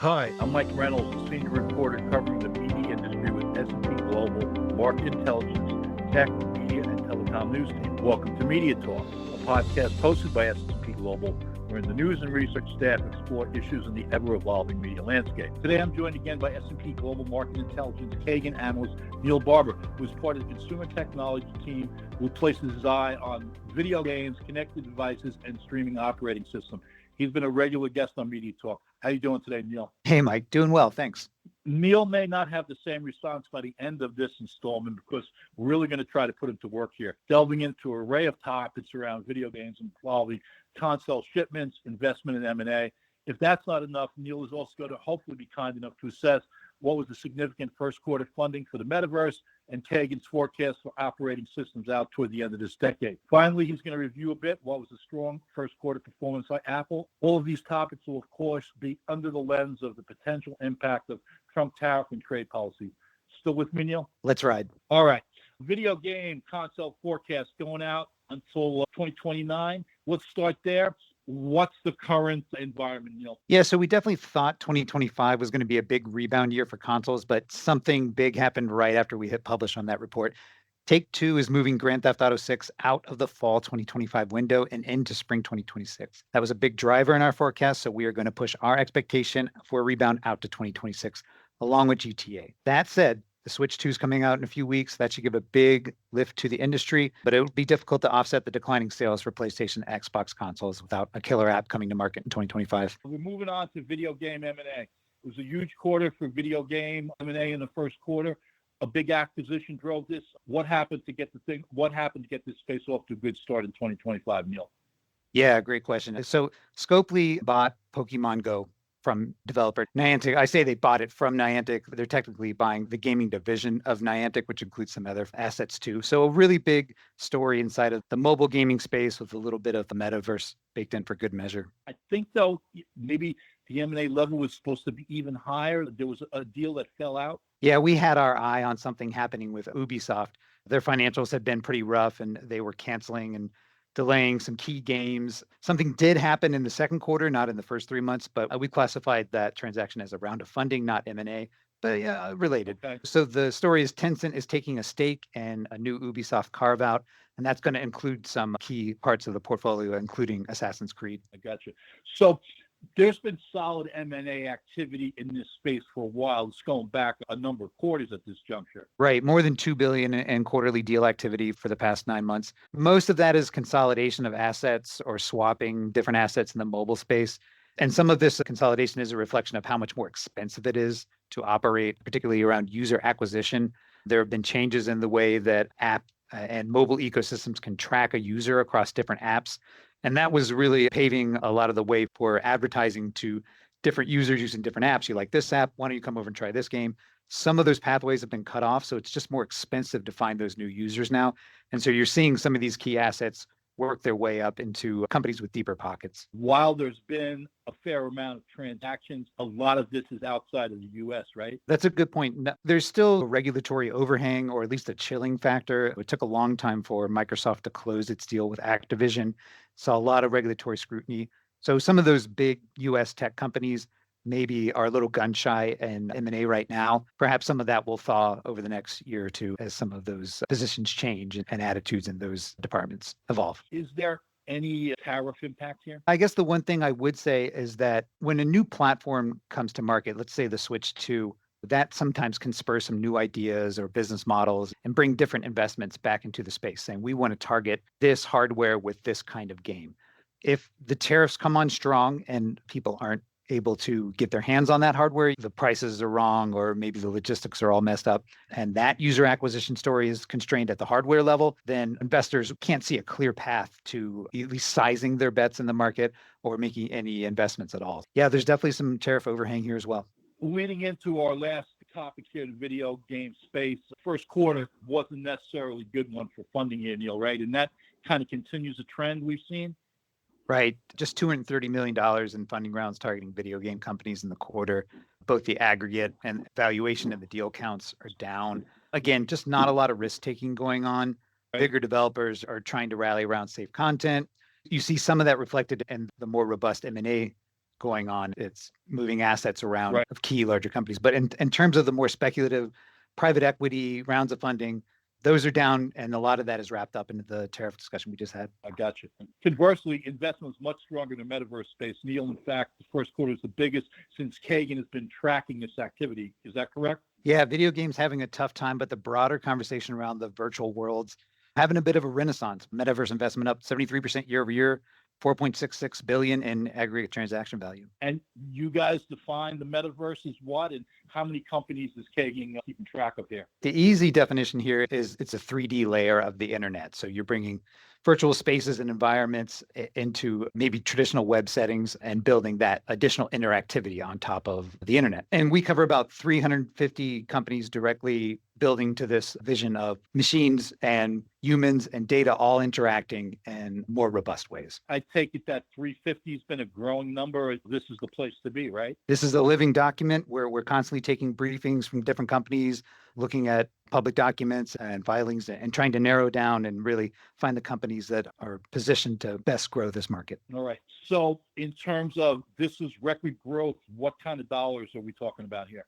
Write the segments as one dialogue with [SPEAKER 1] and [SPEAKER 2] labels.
[SPEAKER 1] Hi, I'm Mike Reynolds, a senior reporter covering the media industry with S&P Global Market Intelligence, Tech, Media, and Telecom News Team. Welcome to MediaTalk, a podcast hosted by S&P Global, wherein the news and research staff explore issues in the ever-evolving media landscape. Today, I'm joined again by S&P Global Market Intelligence Kagan analyst Neil Barbour, who is part of the consumer technology team who places his eye on video games, connected devices, and streaming operating system. He's been a regular guest on MediaTalk. How are you doing today, Neil?
[SPEAKER 2] Hey, Mike. Doing well, thanks.
[SPEAKER 1] Neil may not have the same response by the end of this installment because we're really going to try to put him to work here, delving into an array of topics around video games and quality, console shipments, investment in M&A. If that's not enough, Neil is also going to hopefully be kind enough to assess what was the significant first quarter funding for the Metaverse and Kagan's forecast for operating systems out toward the end of this decade. Finally, he's going to review a bit what was a strong first quarter performance by Apple. All of these topics will, of course, be under the lens of the potential impact of Trump tariff and trade policy. Still with me, Neil?
[SPEAKER 2] Let's ride.
[SPEAKER 1] All right. Video game console forecast going out until 2029. Let's start there. What's the current environment, Neil?
[SPEAKER 2] Yeah, so we definitely thought 2025 was going to be a big rebound year for consoles, but something big happened right after we hit publish on that report. Take-Two is moving Grand Theft Auto 6 out of the fall 2025 window and into spring 2026. That was a big driver in our forecast, so we are going to push our expectation for a rebound out to 2026, along with GTA. That said, the Switch 2 is coming out in a few weeks. That should give a big lift to the industry, but it will be difficult to offset the declining sales for PlayStation and Xbox consoles without a killer app coming to market in 2025.
[SPEAKER 1] We're moving on to video game M&A. It was a huge quarter for video game M&A in the first quarter. A big acquisition drove this. What happened to get this space off to a good start in 2025, Neil?
[SPEAKER 2] Yeah, great question. So Scopely bought Pokemon Go from developer Niantic. I say they bought it from Niantic. They're technically buying the gaming division of Niantic, which includes some other assets too. So a really big story inside of the mobile gaming space with a little bit of the metaverse baked in for good measure.
[SPEAKER 1] I think, though, maybe the M&A level was supposed to be even higher. There was a deal that fell out.
[SPEAKER 2] Yeah, we had our eye on something happening with Ubisoft. Their financials had been pretty rough and they were canceling and delaying some key games. Something did happen in the second quarter, not in the first 3 months, but we classified that transaction as a round of funding, not M&A, but yeah, related.
[SPEAKER 1] Okay.
[SPEAKER 2] So the story is Tencent is taking a stake in a new Ubisoft carve-out, and that's going to include some key parts of the portfolio, including Assassin's Creed.
[SPEAKER 1] I got you. So there's been solid M&A activity in this space for a while. It's going back a number of quarters at this juncture.
[SPEAKER 2] Right. More than $2 billion in quarterly deal activity for the past 9 months. Most of that is consolidation of assets or swapping different assets in the mobile space. And some of this consolidation is a reflection of how much more expensive it is to operate, particularly around user acquisition. There have been changes in the way that app and mobile ecosystems can track a user across different apps. And that was really paving a lot of the way for advertising to different users using different apps. You like this app, why don't you come over and try this game? Some of those pathways have been cut off, so it's just more expensive to find those new users now. And so you're seeing some of these key assets work their way up into companies with deeper pockets.
[SPEAKER 1] While there's been a fair amount of transactions, a lot of this is outside of the U.S., right?
[SPEAKER 2] That's a good point. There's still a regulatory overhang, or at least a chilling factor. It took a long time for Microsoft to close its deal with Activision. Saw a lot of regulatory scrutiny. So some of those big U.S. tech companies maybe are a little gun shy in M&A right now. Perhaps some of that will thaw over the next year or two as some of those positions change and attitudes in those departments evolve.
[SPEAKER 1] Is there any tariff impact here?
[SPEAKER 2] I guess the one thing I would say is that when a new platform comes to market, let's say the Switch 2, that sometimes can spur some new ideas or business models and bring different investments back into the space, saying we want to target this hardware with this kind of game. If the tariffs come on strong and people aren't able to get their hands on that hardware, the prices are wrong, or maybe the logistics are all messed up, and that user acquisition story is constrained at the hardware level, then investors can't see a clear path to at least sizing their bets in the market or making any investments at all. Yeah, there's definitely some tariff overhang here as well.
[SPEAKER 1] Leading into our last topic here, the video game space, first quarter wasn't necessarily a good one for funding here, Neil, right? And that kind of continues a trend we've seen.
[SPEAKER 2] Right. Just $230 million in funding rounds targeting video game companies in the quarter. Both the aggregate and valuation of the deal counts are down. Again, just not a lot of risk taking going on. Bigger developers are trying to rally around safe content. You see some of that reflected in the more robust M&A going on. It's moving assets around
[SPEAKER 1] Right.
[SPEAKER 2] of key larger companies. But in terms of the more speculative private equity rounds of funding, those are down, and a lot of that is wrapped up into the tariff discussion we just had.
[SPEAKER 1] I got you. Conversely, investment is much stronger in the metaverse space. Neil, in fact, the first quarter is the biggest since Kagan has been tracking this activity. Is that correct?
[SPEAKER 2] Yeah, video games having a tough time, but the broader conversation around the virtual worlds having a bit of a renaissance. Metaverse investment up 73% year over year, 4.66 billion in aggregate transaction value.
[SPEAKER 1] And you guys define the metaverse as what, and how many companies is Kagan keeping track of here?
[SPEAKER 2] The easy definition here is it's a 3D layer of the internet. So you're bringing virtual spaces and environments into maybe traditional web settings and building that additional interactivity on top of the internet. And we cover about 350 companies directly building to this vision of machines and humans and data all interacting in more robust ways.
[SPEAKER 1] I take it that 350 has been a growing number. This is the place to be, right?
[SPEAKER 2] This is a living document where we're constantly taking briefings from different companies, looking at public documents and filings and trying to narrow down and really find the companies that are positioned to best grow this market.
[SPEAKER 1] All right. So in terms of this is record growth, what kind of dollars are we talking about here?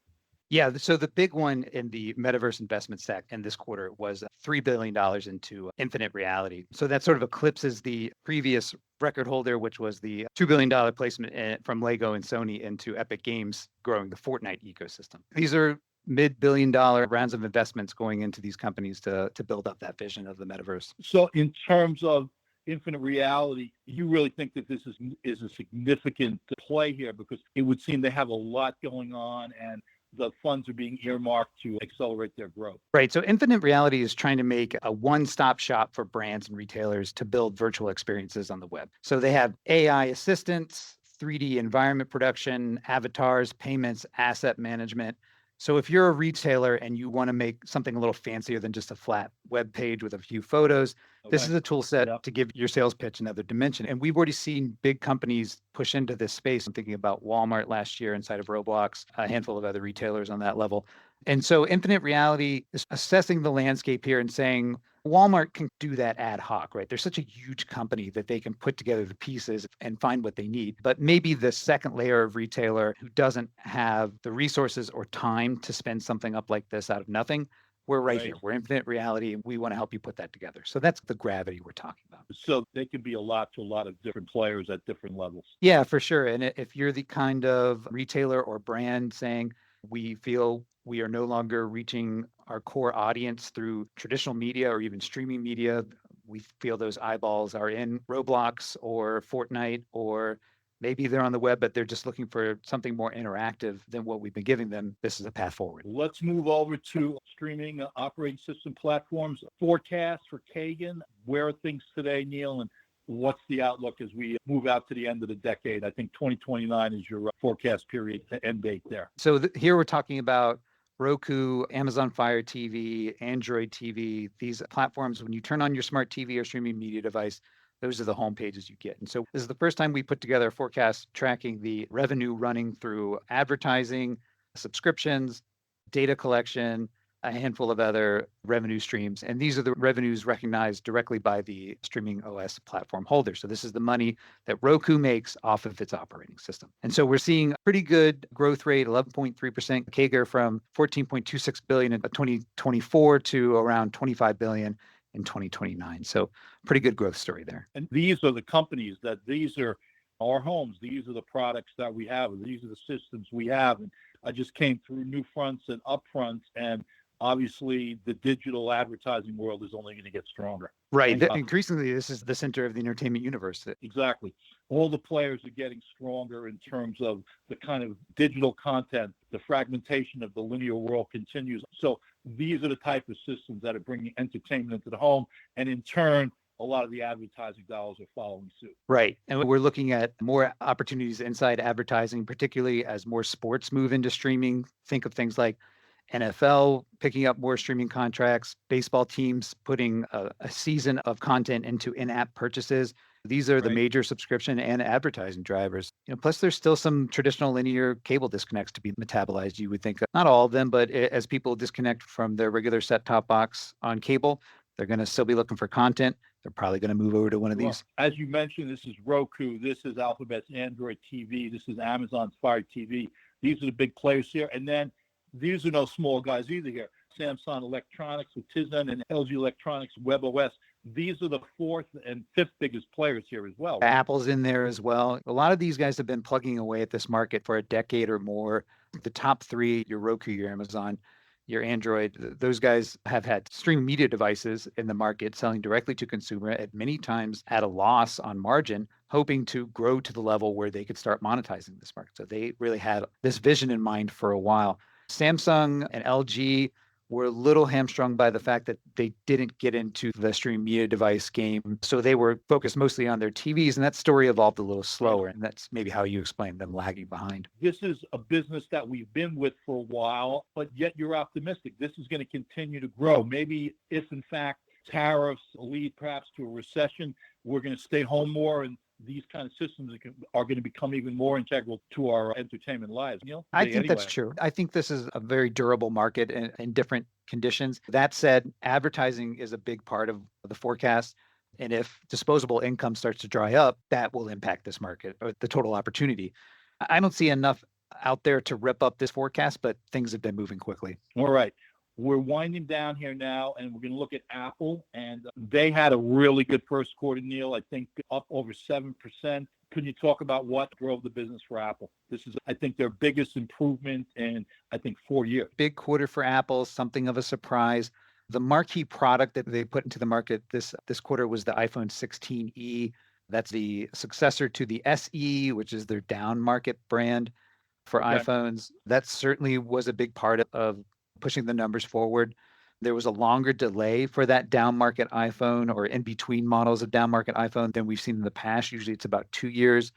[SPEAKER 2] Yeah, so the big one in the metaverse investment stack in this quarter was $3 billion into infinite reality. So that sort of eclipses the previous record holder, which was the $2 billion placement from Lego and Sony into Epic Games, growing the Fortnite ecosystem. These are mid-billion-dollar rounds of investments going into these companies to build up that vision of the metaverse.
[SPEAKER 1] So in terms of infinite reality, you really think that this is a significant play here, because it would seem they have a lot going on and the funds are being earmarked to accelerate their growth.
[SPEAKER 2] Right. So Infinite Reality is trying to make a one-stop shop for brands and retailers to build virtual experiences on the web. So they have AI assistants, 3D environment production, avatars, payments, asset management. So if you're a retailer and you want to make something a little fancier than just a flat web page with a few photos, this is a tool set to give your sales pitch another dimension. And we've already seen big companies push into this space. I'm thinking about Walmart last year inside of Roblox, a handful of other retailers on that level. And so Infinite Reality is assessing the landscape here and saying, Walmart can do that ad hoc, right? They're such a huge company that they can put together the pieces and find what they need. But maybe the second layer of retailer who doesn't have the resources or time to spend something up like this out of nothing, we're right here. We're Infinite Reality, and we want to help you put that together. So that's the gravity we're talking about.
[SPEAKER 1] So they can be a lot to a lot of different players at different levels.
[SPEAKER 2] Yeah, for sure. And if you're the kind of retailer or brand saying, we feel we are no longer reaching our core audience through traditional media or even streaming media, we feel those eyeballs are in Roblox or Fortnite, or maybe they're on the web, but they're just looking for something more interactive than what we've been giving them. This is a path forward.
[SPEAKER 1] Let's move over to streaming operating system platforms. Forecast for Kagan. Where are things today, Neil? And what's the outlook as we move out to the end of the decade? I think 2029 is your forecast period to end date there.
[SPEAKER 2] So here we're talking about Roku, Amazon Fire TV, Android TV, these platforms. When you turn on your smart TV or streaming media device, those are the home pages you get. And so this is the first time we put together a forecast tracking the revenue running through advertising, subscriptions, data collection, a handful of other revenue streams. And these are the revenues recognized directly by the streaming OS platform holder. So this is the money that Roku makes off of its operating system. And so we're seeing a pretty good growth rate, 11.3% CAGR from 14.26 billion in 2024 to around 25 billion in 2029. So pretty good growth story there.
[SPEAKER 1] And these are the companies these are our homes. These are the products that we have. These are the systems we have. And I just came through New Fronts and Upfronts, and obviously the digital advertising world is only going to get stronger.
[SPEAKER 2] Right. Increasingly, this is the center of the entertainment universe.
[SPEAKER 1] Exactly. All the players are getting stronger in terms of the kind of digital content. The fragmentation of the linear world continues. So these are the type of systems that are bringing entertainment into the home. And in turn, a lot of the advertising dollars are following suit.
[SPEAKER 2] Right. And we're looking at more opportunities inside advertising, particularly as more sports move into streaming. Think of things like NFL picking up more streaming contracts, baseball teams putting a season of content into in-app purchases. These are the major subscription and advertising drivers. Plus there's still some traditional linear cable disconnects to be metabolized. You would think, not all of them, but as people disconnect from their regular set-top box on cable, they're going to still be looking for content. they're probably going to move over to one of
[SPEAKER 1] Well,
[SPEAKER 2] these.
[SPEAKER 1] as you mentioned, this is Roku, this is Alphabet's Android TV, this is Amazon's Fire TV. These are the big players here. And then these are no small guys either here. Samsung Electronics with Tizen and LG Electronics WebOS. These are the fourth and fifth biggest players here as well.
[SPEAKER 2] Apple's in there as well. A lot of these guys have been plugging away at this market for a decade or more. The top three, your Roku, your Amazon, your Android, those guys have had streaming media devices in the market selling directly to consumer at many times at a loss on margin, hoping to grow to the level where they could start monetizing this market. So they really had this vision in mind for a while. Samsung and LG were a little hamstrung by the fact that they didn't get into the streaming media device game. So they were focused mostly on their TVs, and that story evolved a little slower. And that's maybe how you explain them lagging behind.
[SPEAKER 1] This is a business that we've been with for a while, but yet you're optimistic. This is going to continue to grow. Maybe if, in fact, tariffs lead perhaps to a recession, we're going to stay home more, and these kind of systems are going to become even more integral to our entertainment lives. Neil?
[SPEAKER 2] I think that's true. I think this is a very durable market in different conditions. That said, advertising is a big part of the forecast. And if disposable income starts to dry up, that will impact this market or the total opportunity. I don't see enough out there to rip up this forecast, but things have been moving quickly.
[SPEAKER 1] All right. We're winding down here now, and we're going to look at Apple. And they had a really good first quarter, Neil. I think up over 7%. Can you talk about what drove the business for Apple? This is, I think, their biggest improvement in, 4 years.
[SPEAKER 2] Big quarter for Apple, something of a surprise. The marquee product that they put into the market this quarter was the iPhone 16e. That's the successor to the SE, which is their down market brand for iPhones. That certainly was a big part of pushing the numbers forward. There was a longer delay for that down market iPhone or in between models of down market iPhone than we've seen in the past. Usually it's about 2 years.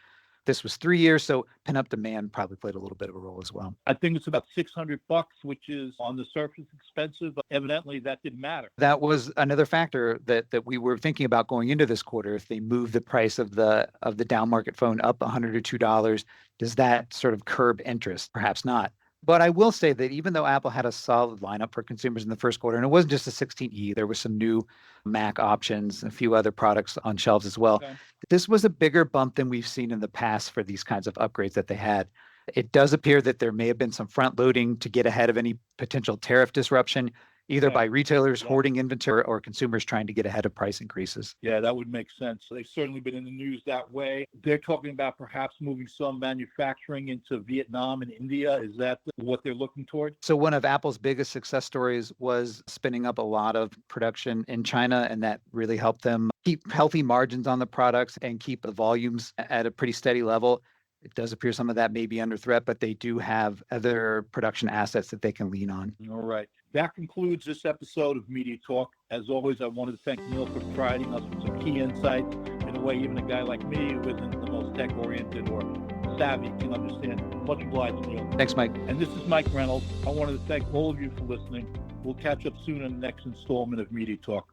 [SPEAKER 2] This was 3 years, so pent-up demand probably played a little bit of a role as well.
[SPEAKER 1] I think it's about $600, which is on the surface expensive, but evidently that didn't matter.
[SPEAKER 2] That was another factor that we were thinking about going into this quarter. If they move the price of the down market phone up $100 or $2, does that sort of curb interest? Perhaps not. But I will say that even though Apple had a solid lineup for consumers in the first quarter, and it wasn't just the 16e, there were some new Mac options and a few other products on shelves as well. Okay. This was a bigger bump than we've seen in the past for these kinds of upgrades that they had. It does appear that there may have been some front loading to get ahead of any potential tariff disruption, either by retailers hoarding inventory or consumers trying to get ahead of price increases.
[SPEAKER 1] Yeah, that would make sense. They've certainly been in the news that way. They're talking about perhaps moving some manufacturing into Vietnam and India. Is that what they're looking toward?
[SPEAKER 2] So one of Apple's biggest success stories was spinning up a lot of production in China, and that really helped them keep healthy margins on the products and keep the volumes at a pretty steady level. It does appear some of that may be under threat, but they do have other production assets that they can lean on.
[SPEAKER 1] All right. That concludes this episode of Media Talk. As always, I wanted to thank Neil for providing us with some key insights in a way even a guy like me who isn't the most tech-oriented or savvy can understand. Much obliged, Neil.
[SPEAKER 2] Thanks, Mike.
[SPEAKER 1] And this is Mike Reynolds. I wanted to thank all of you for listening. We'll catch up soon in the next installment of Media Talk.